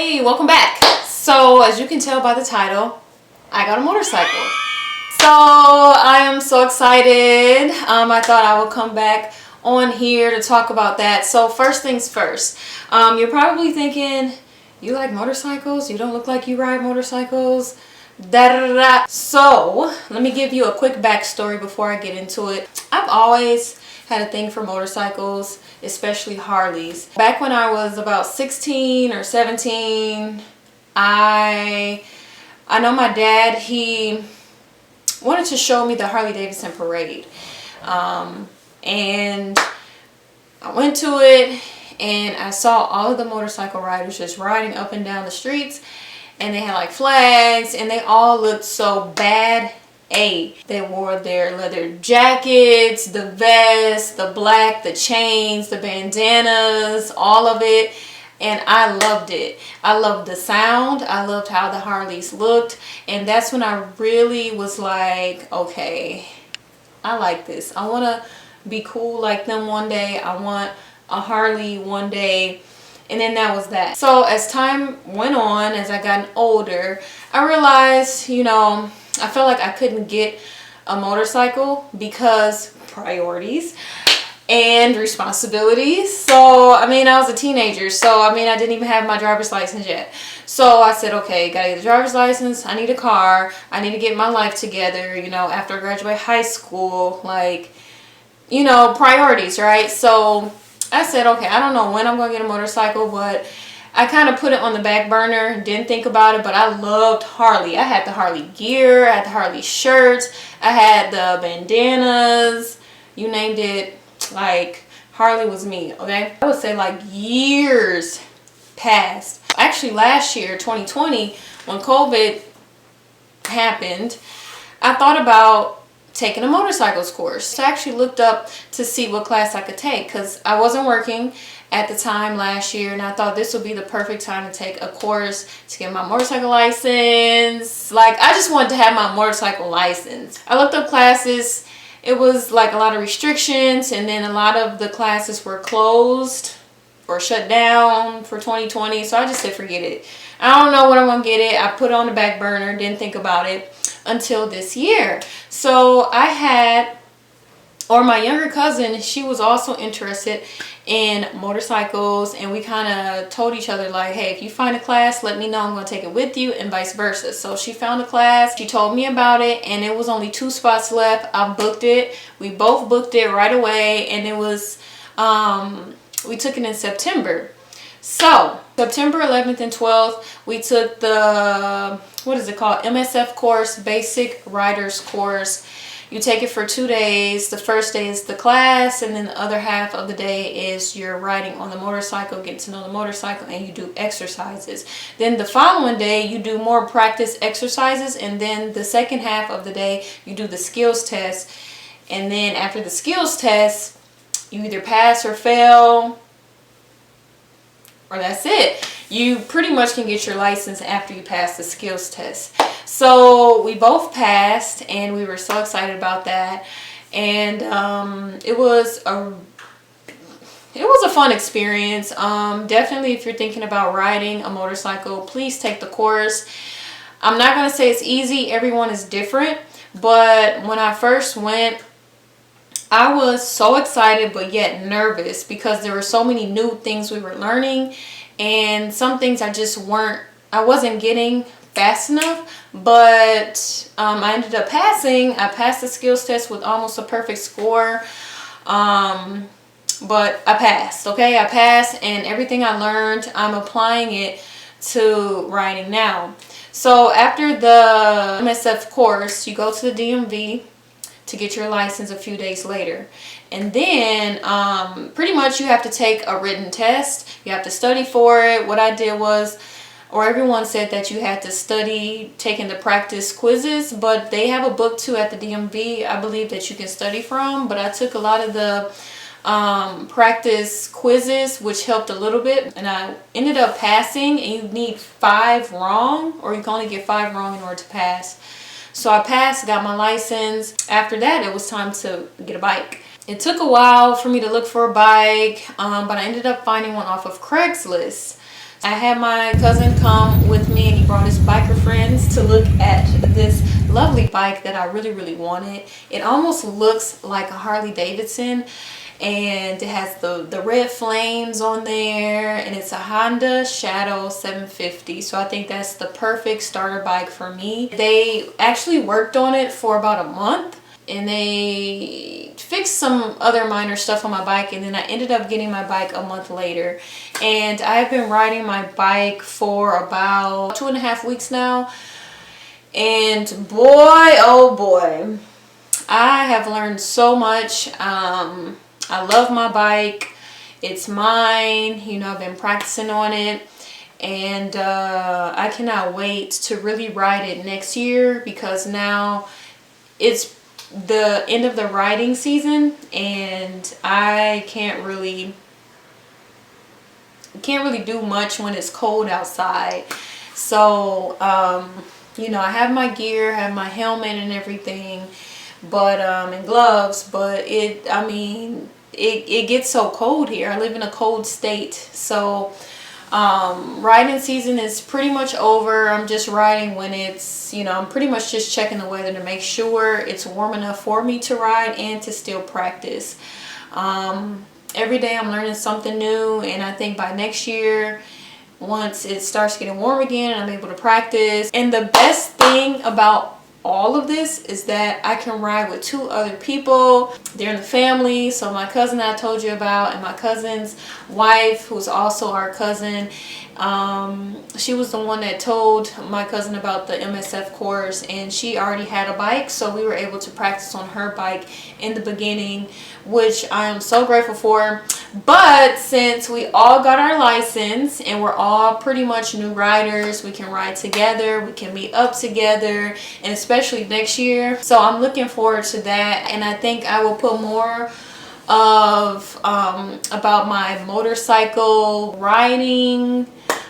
Hey, welcome back. So as you can tell by the title, I got a motorcycle. So I am so excited. I thought I would come back on here to talk about that. So first things first, you're probably thinking, you like motorcycles? You don't look like you ride motorcycles. Da, da, da, da. So let me give you a quick backstory before I get into it. I've always had a thing for motorcycles, especially Harleys. Back when I was about 16 or 17, I know my dad, he wanted to show me the Harley Davidson parade. And I went to it and I saw all of the motorcycle riders just riding up and down the streets, and they had like flags and they all looked so bad. They wore their leather jackets, the vests, the black, the chains, the bandanas, all of it. And I loved it. I loved the sound. I loved how the Harleys looked. And that's when I really was like, okay, I like this. I want to be cool like them one day. I want a Harley one day. And then that was that. So as time went on, as I got older, I realized, I felt like I couldn't get a motorcycle because priorities and responsibilities. So, I was a teenager. So, I didn't even have my driver's license yet. So I said, okay, gotta get the driver's license. I need a car. I need to get my life together, after I graduate high school, priorities, right? So I said, okay, I don't know when I'm going to get a motorcycle, but I kind of put it on the back burner, didn't think about it, but I loved Harley. I had the Harley gear, I had the Harley shirts, I had the bandanas, you named it, Harley was me, okay? I would say years passed. Actually, last year, 2020, when COVID happened, I thought about taking a motorcycles course. So I actually looked up to see what class I could take because I wasn't working at the time last year, and I thought this would be the perfect time to take a course to get my motorcycle license. I just wanted to have my motorcycle license. I looked up classes. It was a lot of restrictions, and then a lot of the classes were closed or shut down for 2020, so I just said forget it. I don't know when I'm gonna get it. I put it on the back burner, didn't think about it until this year. So my younger cousin, she was also interested in motorcycles, and we kind of told each other hey, if you find a class, let me know, I'm going to take it with you, and vice versa. So she found a class, she told me about it, and it was only 2 spots left. I booked it. We both booked it right away, and it was we took it in September. So September 11th and 12th, we took the, what is it called, MSF course, Basic Riders course. You take it for 2 days. The first day is the class, and then the other half of the day is you're riding on the motorcycle, getting to know the motorcycle, and you do exercises. Then the following day, you do more practice exercises, and then the second half of the day, you do the skills test. And then after the skills test, you either pass or fail, or that's it. You pretty much can get your license after you pass the skills test. So we both passed, and we were so excited about that. And it was a fun experience. Definitely, if you're thinking about riding a motorcycle, please take the course. I'm not going to say it's easy. Everyone is different. But when I first went, I was so excited but yet nervous because there were so many new things we were learning, and some things I wasn't getting fast enough, but I ended up passing. I passed the skills test with almost a perfect score, but I passed, okay? I passed, and everything I learned, I'm applying it to riding now. So after the MSF course, you go to the DMV to get your license a few days later. And then pretty much you have to take a written test. You have to study for it. What I did was, or everyone said that you had to study taking the practice quizzes, but they have a book too at the DMV, I believe, that you can study from. But I took a lot of the practice quizzes, which helped a little bit, and I ended up passing. And you need 5 wrong, or you can only get 5 wrong in order to pass. So I passed, got my license. After that, it was time to get a bike. It took a while for me to look for a bike, but I ended up finding one off of Craigslist. I had my cousin come with me and he brought his biker friends to look at this lovely bike that I really wanted. It almost looks like a Harley Davidson, and it has the red flames on there, and it's a Honda Shadow 750. So I think that's the perfect starter bike for me. They actually worked on it for about a month, and they fixed some other minor stuff on my bike, and then I ended up getting my bike a month later. And I've been riding my bike for about 2.5 weeks now, and boy oh boy, I have learned so much. I love my bike. It's mine. You know, I've been practicing on it, and I cannot wait to really ride it next year, because now it's the end of the riding season and I can't really do much when it's cold outside. So you know, I have my gear, I have my helmet and everything, but and gloves, but it gets so cold here. I live in a cold state, so riding season is pretty much over. I'm just riding when it's, you know, I'm pretty much just checking the weather to make sure it's warm enough for me to ride and to still practice. Every day I'm learning something new, and I think by next year, once it starts getting warm again, I'm able to practice. And the best thing about all of this is that I can ride with 2 other people. They're in the family. So my cousin that I told you about, and my cousin's wife, who's also our cousin, she was the one that told my cousin about the MSF course, and she already had a bike, so we were able to practice on her bike in the beginning, which I am so grateful for. But since we all got our license and we're all pretty much new riders, we can ride together, we can meet up together, and especially next year. So I'm looking forward to that, and I think I will put more of about my motorcycle riding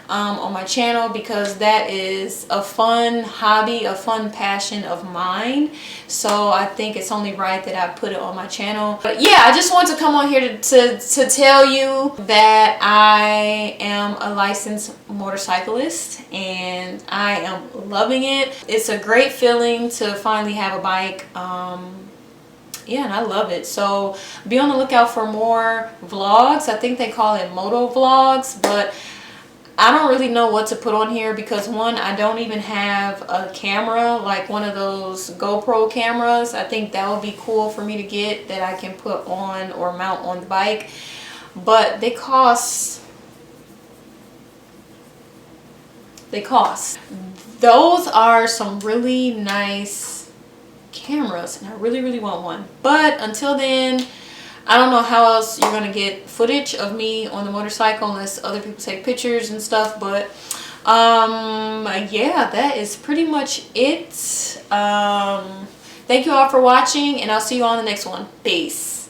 on my channel, because that is a fun hobby, a fun passion of mine. So I think it's only right that I put it on my channel. But yeah, I just want to come on here to tell you that I am a licensed motorcyclist and I am loving it. It's a great feeling to finally have a bike. Yeah, and I love it. So be on the lookout for more vlogs. I think they call it moto vlogs, but I don't really know what to put on here, because one, I don't even have a camera, like one of those GoPro cameras. I think that would be cool for me to get, that I can put on or mount on the bike. But they cost. Those are some really nice cameras, and I really want one. But until then, I don't know how else you're gonna get footage of me on the motorcycle unless other people take pictures and stuff. But yeah, that is pretty much it. Thank you all for watching, and I'll see you on the next one. Peace.